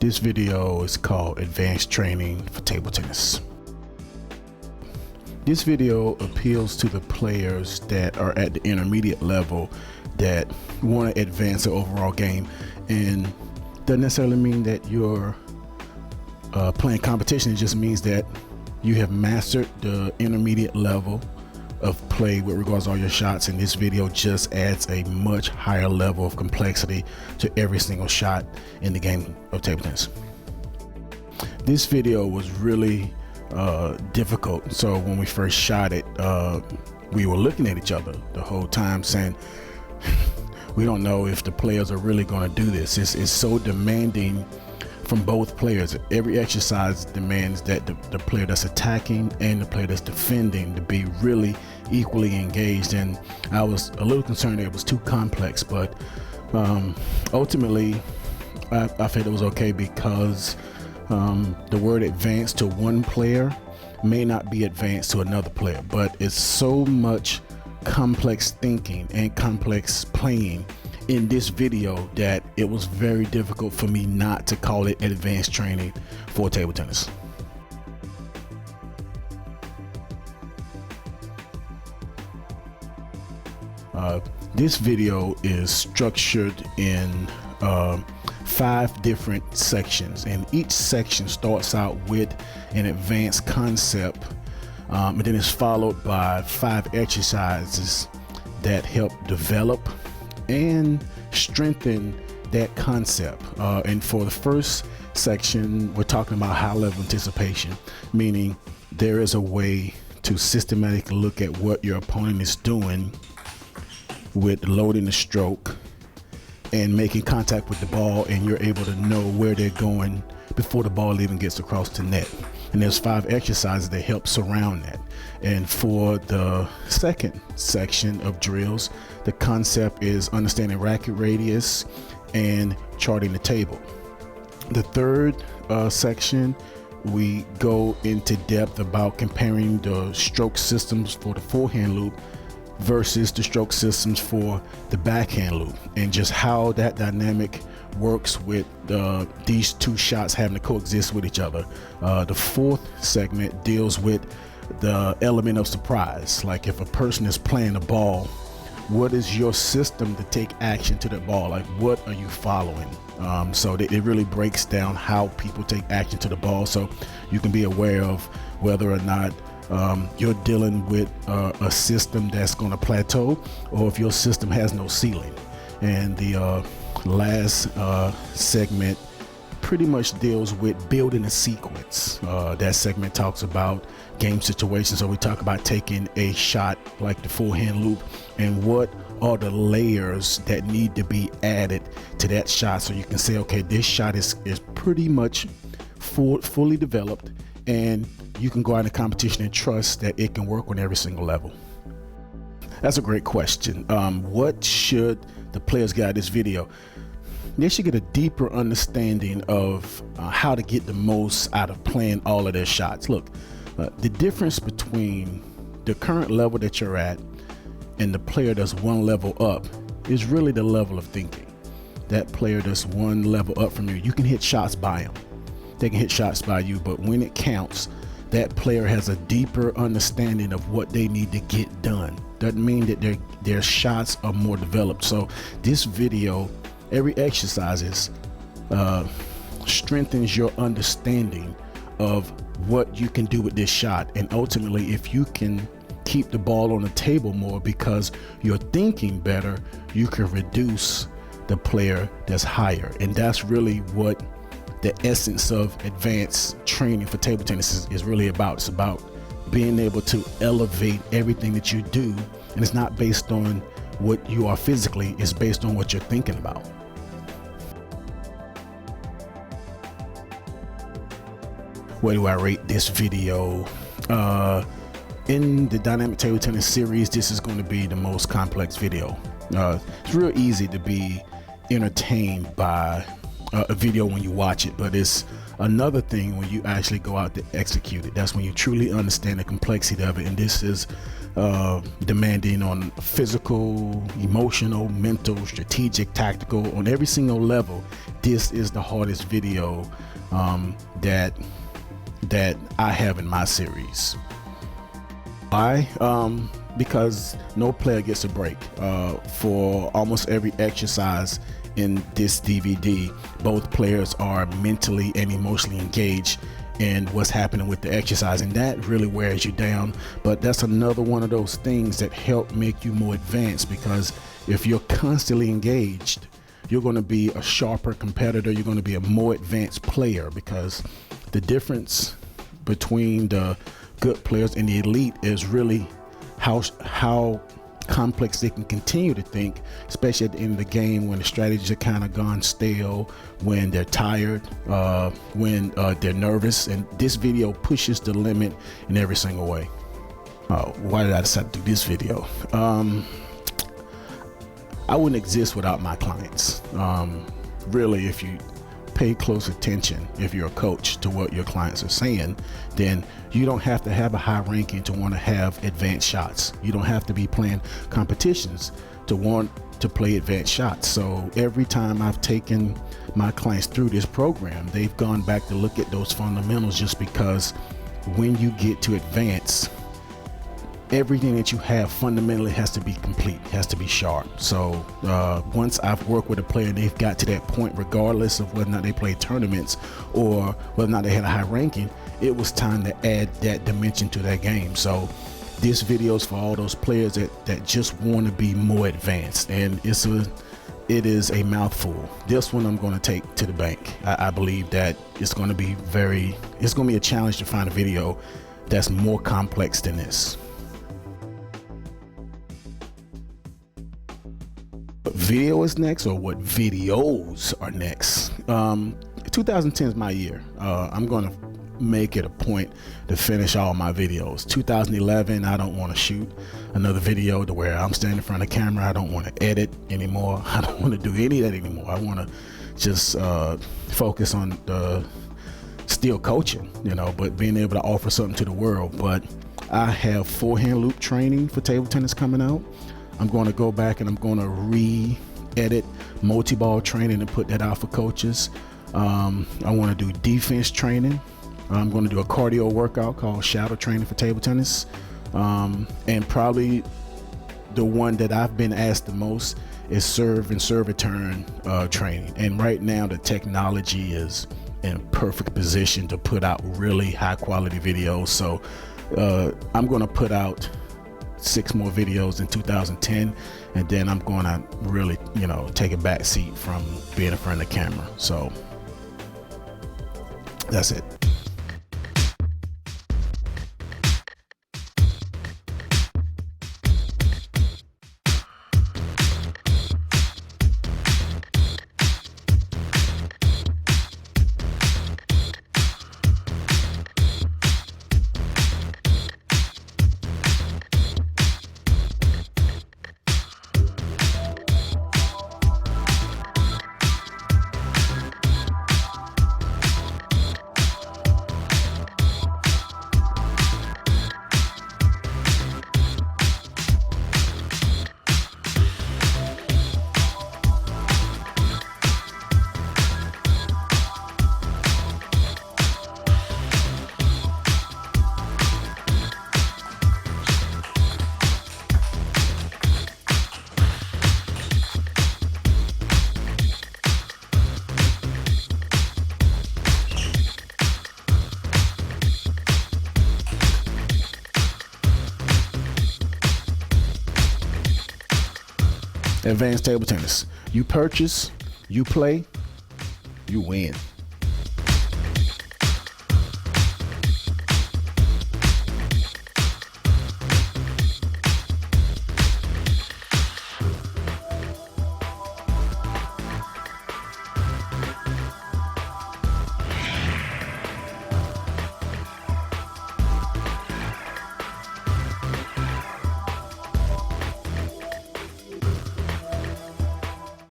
This video is called Advanced Training for Table Tennis. This video appeals to the players that are at the intermediate level that want to advance their overall game, and doesn't necessarily mean that you're playing competition. It just means that you have mastered the intermediate level of play with regards to all your shots, and this video just adds a much higher level of complexity to every single shot in the game of table tennis. This video was really difficult. So when we first shot it, we were looking at each other the whole time saying, we don't know if the players are really going to do this. It's so demanding from both players. Every exercise demands that the player that's attacking and the player that's defending to be really equally engaged, and I was a little concerned that it was too complex, but ultimately I felt it was okay, because the word advanced to one player may not be advanced to another player, but it's so much complex thinking and complex playing in this video that it was very difficult for me not to call it advanced training for table tennis. This video is structured in 5 different sections, and each section starts out with an advanced concept, and then it's followed by 5 exercises that help develop and strengthen that concept. And for the first section, we're talking about high level anticipation, meaning there is a way to systematically look at what your opponent is doing with loading the stroke and making contact with the ball, and you're able to know where they're going before the ball even gets across the net. And there's 5 exercises that help surround that. And for the second section of drills, the concept is understanding racket radius and charting the table. The third section, we go into depth about comparing the stroke systems for the forehand loop versus the stroke systems for the backhand loop, and just how that dynamic works with these 2 shots having to coexist with each other. The fourth segment deals with the element of surprise, like if a person is playing a ball, what is your system to take action to that ball? Like, what are you following? So it really breaks down how people take action to the ball, so you can be aware of whether or not you're dealing with a system that's going to plateau, or if your system has no ceiling. And the last segment pretty much deals with building a sequence. That segment talks about game situations, so we talk about taking a shot like the forehand loop and what are the layers that need to be added to that shot, so you can say, okay, this shot is pretty much fully developed, and you can go out in competition and trust that it can work on every single level. That's a great question. What should the players get out of this video? They should get a deeper understanding of how to get the most out of playing all of their shots. Look, the difference between the current level that you're at and the player that's one level up is really the level of thinking. That player that's one level up from you, you can hit shots by them. They can hit shots by you, but when it counts, that player has a deeper understanding of what they need to get done. Doesn't mean that their shots are more developed. So this video, every exercise strengthens your understanding of what you can do with this shot, and ultimately, if you can keep the ball on the table more because you're thinking better, you can reduce the player that's higher. And that's really what the essence of advanced training for table tennis is really about. It's about being able to elevate everything that you do, and it's not based on what you are physically, it's based on what you're thinking about. Where do I rate this video? In the dynamic table tennis series, this is going to be the most complex video. It's real easy to be entertained by a video when you watch it, but it's another thing when you actually go out to execute it. That's when you truly understand the complexity of it. And this is demanding on physical, emotional, mental, strategic, tactical, on every single level. This is the hardest video that I have in my series. Why? Because no player gets a break. For almost every exercise in this DVD, both players are mentally and emotionally engaged in what's happening with the exercise, and that really wears you down. But that's another one of those things that help make you more advanced, because if you're constantly engaged, you're going to be a sharper competitor. You're going to be a more advanced player, because the difference between the good players and the elite is really how complex they can continue to think, especially at the end of the game when the strategies are kind of gone stale, when they're tired, when they're nervous. And this video pushes the limit in every single way. Why did I decide to do this video? I wouldn't exist without my clients. Really, if you pay close attention, if you're a coach, to what your clients are saying, then you don't have to have a high ranking to want to have advanced shots. You don't have to be playing competitions to want to play advanced shots. So every time I've taken my clients through this program, they've gone back to look at those fundamentals, just because when you get to advance, everything that you have fundamentally has to be complete, has to be sharp. So once I've worked with a player and they've got to that point, regardless of whether or not they played tournaments or whether or not they had a high ranking, it was time to add that dimension to that game. So this video is for all those players that just want to be more advanced, and it is a mouthful. This one I'm going to take to the bank. I believe that it's going to be a challenge to find a video that's more complex than this. What video is next, or what videos are next? 2010 is my year. I'm going to make it a point to finish all my videos. 2011, I don't want to shoot another video to where I'm standing in front of the camera. I don't want to edit anymore. I don't want to do any of that anymore. I want to just focus on still coaching, but being able to offer something to the world. But I have forehand loop training for table tennis coming out. I'm going to go back and I'm going to re-edit multi-ball training and put that out for coaches. I want to do defense training. I'm going to do a cardio workout called shadow training for table tennis. And probably the one that I've been asked the most is serve and serve return training. And right now the technology is in perfect position to put out really high quality videos. So I'm going to put out 6 more videos in 2010, and then I'm going to really, take a back seat from being in front of the camera. So that's it. Advanced table tennis. You purchase, you play, you win.